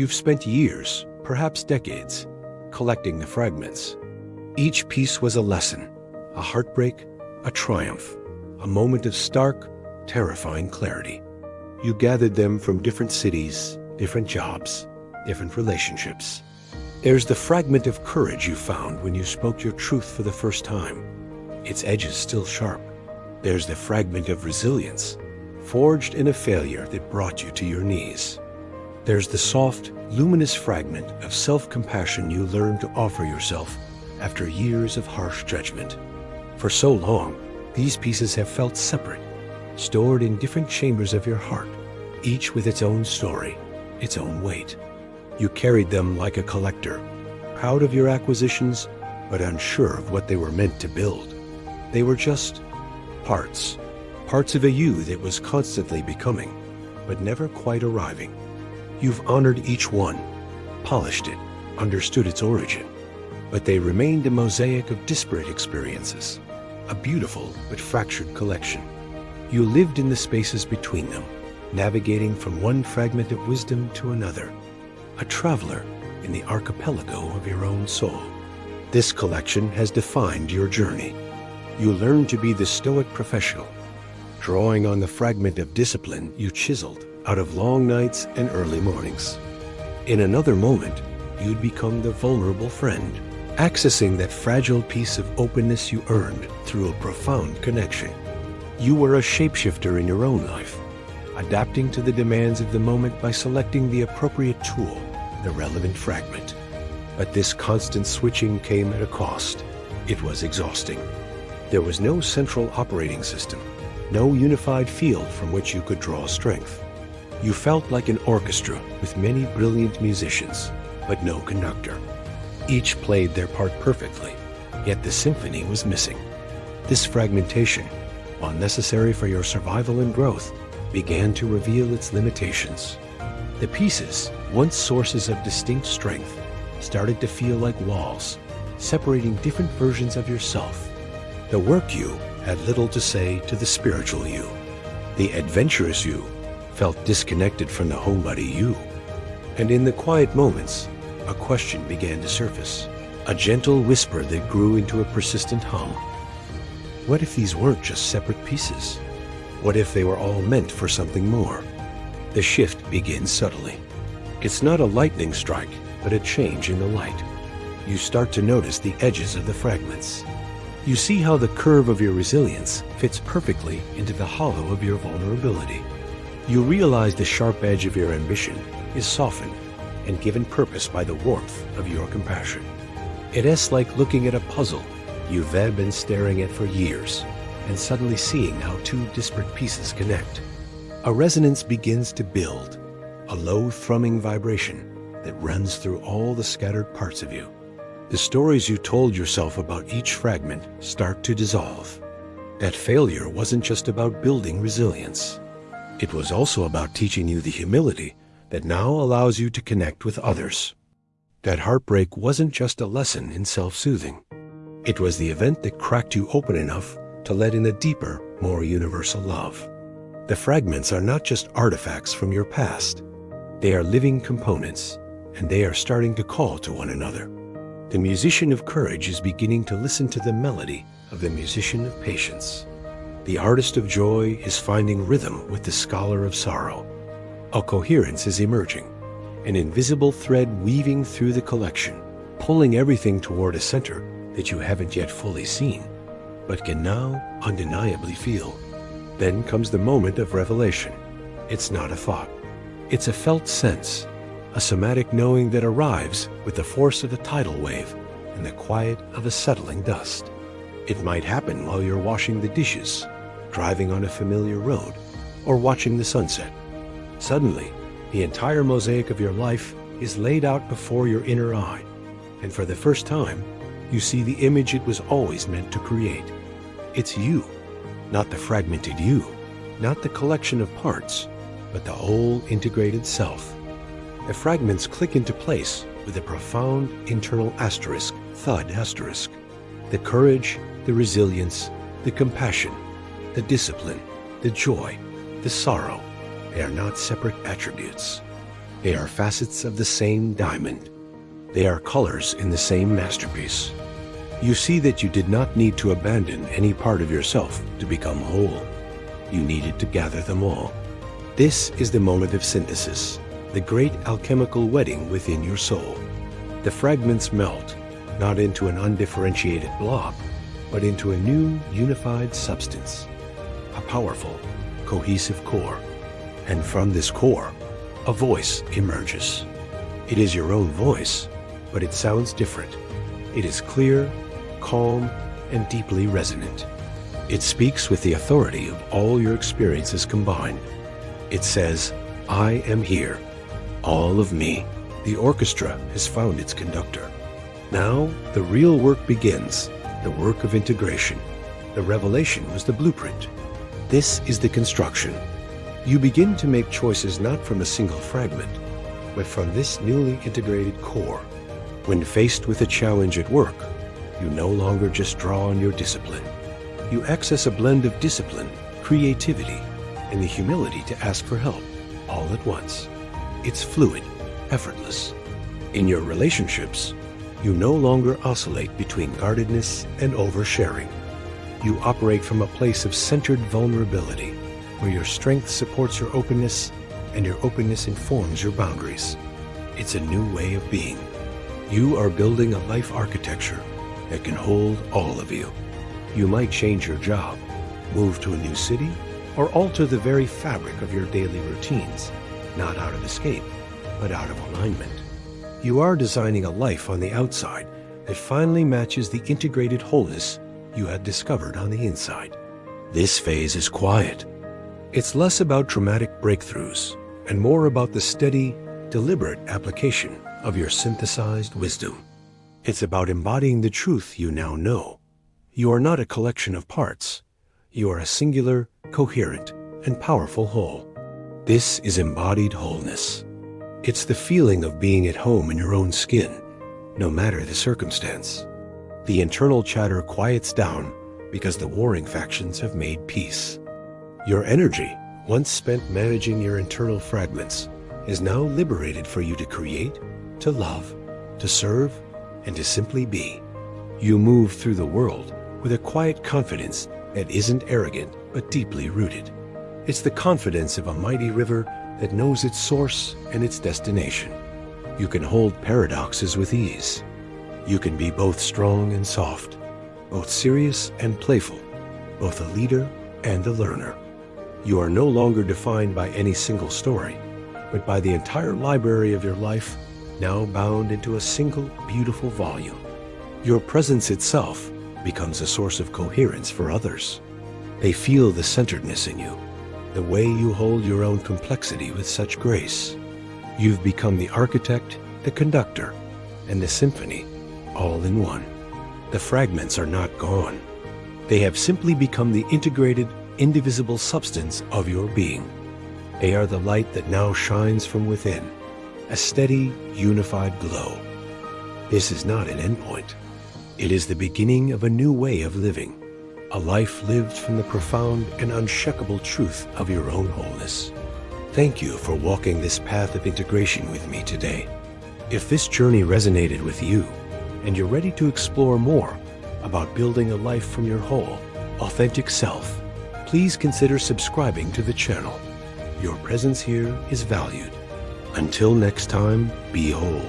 You've spent years, perhaps decades, collecting the fragments. Each piece was a lesson, a heartbreak, a triumph, a moment of stark, terrifying clarity. You gathered them from different cities, different jobs, different relationships. There's the fragment of courage you found when you spoke your truth for the first time, its edges still sharp. There's the fragment of resilience, forged in a failure that brought you to your knees. There's the soft, luminous fragment of self-compassion you learned to offer yourself after years of harsh judgment. For so long, these pieces have felt separate, stored in different chambers of your heart, each with its own story, its own weight. You carried them like a collector, proud of your acquisitions, but unsure of what they were meant to build. They were just parts of a you that was constantly becoming, but never quite arriving. You've honored each one, polished it, understood its origin, but they remained a mosaic of disparate experiences, a beautiful but fractured collection. You lived in the spaces between them, navigating from one fragment of wisdom to another, a traveler in the archipelago of your own soul. This collection has defined your journey. You learned to be the stoic professional, drawing on the fragment of discipline you chiseled out of long nights and early mornings. In another moment, you'd become the vulnerable friend, accessing that fragile piece of openness you earned through a profound connection. You were a shapeshifter in your own life, adapting to the demands of the moment by selecting the appropriate tool, the relevant fragment. But this constant switching came at a cost. It was exhausting. There was no central operating system, no unified field from which you could draw strength. You felt like an orchestra with many brilliant musicians, but no conductor. Each played their part perfectly, yet the symphony was missing. This fragmentation, while necessary for your survival and growth, began to reveal its limitations. The pieces, once sources of distinct strength, started to feel like walls, separating different versions of yourself. The work you had little to say to the spiritual you. The adventurous you felt disconnected from the homebody you. And in the quiet moments, a question began to surface, a gentle whisper that grew into a persistent hum. What if these weren't just separate pieces? What if they were all meant for something more? The shift begins subtly. It's not a lightning strike, but a change in the light. You start to notice the edges of the fragments. You see how the curve of your resilience fits perfectly into the hollow of your vulnerability. You realize the sharp edge of your ambition is softened and given purpose by the warmth of your compassion. It is like looking at a puzzle you've been staring at for years and suddenly seeing how two disparate pieces connect. A resonance begins to build, a low thrumming vibration that runs through all the scattered parts of you. The stories you told yourself about each fragment start to dissolve. That failure wasn't just about building resilience. It was also about teaching you the humility that now allows you to connect with others. That heartbreak wasn't just a lesson in self-soothing. It was the event that cracked you open enough to let in a deeper, more universal love. The fragments are not just artifacts from your past. They are living components, and they are starting to call to one another. The musician of courage is beginning to listen to the melody of the musician of patience. The artist of joy is finding rhythm with the scholar of sorrow. A coherence is emerging, an invisible thread weaving through the collection, pulling everything toward a center that you haven't yet fully seen, but can now undeniably feel. Then comes the moment of revelation. It's not a thought. It's a felt sense, a somatic knowing that arrives with the force of a tidal wave and the quiet of a settling dust. It might happen while you're washing the dishes, driving on a familiar road, or watching the sunset. Suddenly, the entire mosaic of your life is laid out before your inner eye, and for the first time, you see the image it was always meant to create. It's you, not the fragmented you, not the collection of parts, but the whole integrated self. The fragments click into place with a profound internal asterisk, thud asterisk. The courage, the resilience, the compassion, the discipline, the joy, the sorrow, they are not separate attributes. They are facets of the same diamond. They are colors in the same masterpiece. You see that you did not need to abandon any part of yourself to become whole. You needed to gather them all. This is the moment of synthesis, the great alchemical wedding within your soul. The fragments melt, not into an undifferentiated blob, but into a new, unified substance, a powerful, cohesive core. And from this core, a voice emerges. It is your own voice, but it sounds different. It is clear, calm, and deeply resonant. It speaks with the authority of all your experiences combined. It says, I am here, all of me. The orchestra has found its conductor. Now, the real work begins, the work of integration. The revelation was the blueprint. This is the construction. You begin to make choices not from a single fragment, but from this newly integrated core. When faced with a challenge at work, you no longer just draw on your discipline. You access a blend of discipline, creativity, and the humility to ask for help all at once. It's fluid, effortless. In your relationships, you no longer oscillate between guardedness and oversharing. You operate from a place of centered vulnerability, where your strength supports your openness and your openness informs your boundaries. It's a new way of being. You are building a life architecture that can hold all of you. You might change your job, move to a new city, or alter the very fabric of your daily routines, not out of escape, but out of alignment. You are designing a life on the outside that finally matches the integrated wholeness you had discovered on the inside. This phase is quiet. It's less about dramatic breakthroughs and more about the steady, deliberate application of your synthesized wisdom. It's about embodying the truth you now know. You are not a collection of parts. You are a singular, coherent, and powerful whole. This is embodied wholeness. It's the feeling of being at home in your own skin, no matter the circumstance. The internal chatter quiets down because the warring factions have made peace. Your energy, once spent managing your internal fragments, is now liberated for you to create, to love, to serve, and to simply be. You move through the world with a quiet confidence that isn't arrogant but deeply rooted. It's the confidence of a mighty river that knows its source and its destination. You can hold paradoxes with ease. You can be both strong and soft, both serious and playful, both a leader and a learner. You are no longer defined by any single story, but by the entire library of your life, now bound into a single beautiful volume. Your presence itself becomes a source of coherence for others. They feel the centeredness in you, the way you hold your own complexity with such grace. You've become the architect, the conductor, and the symphony, all in one. The fragments are not gone. They have simply become the integrated, indivisible substance of your being. They are the light that now shines from within, a steady, unified glow. This is not an endpoint. It is the beginning of a new way of living, a life lived from the profound and unshakable truth of your own wholeness. Thank you for walking this path of integration with me today. If this journey resonated with you, and you're ready to explore more about building a life from your whole, authentic self, please consider subscribing to the channel. Your presence here is valued. Until next time, be whole.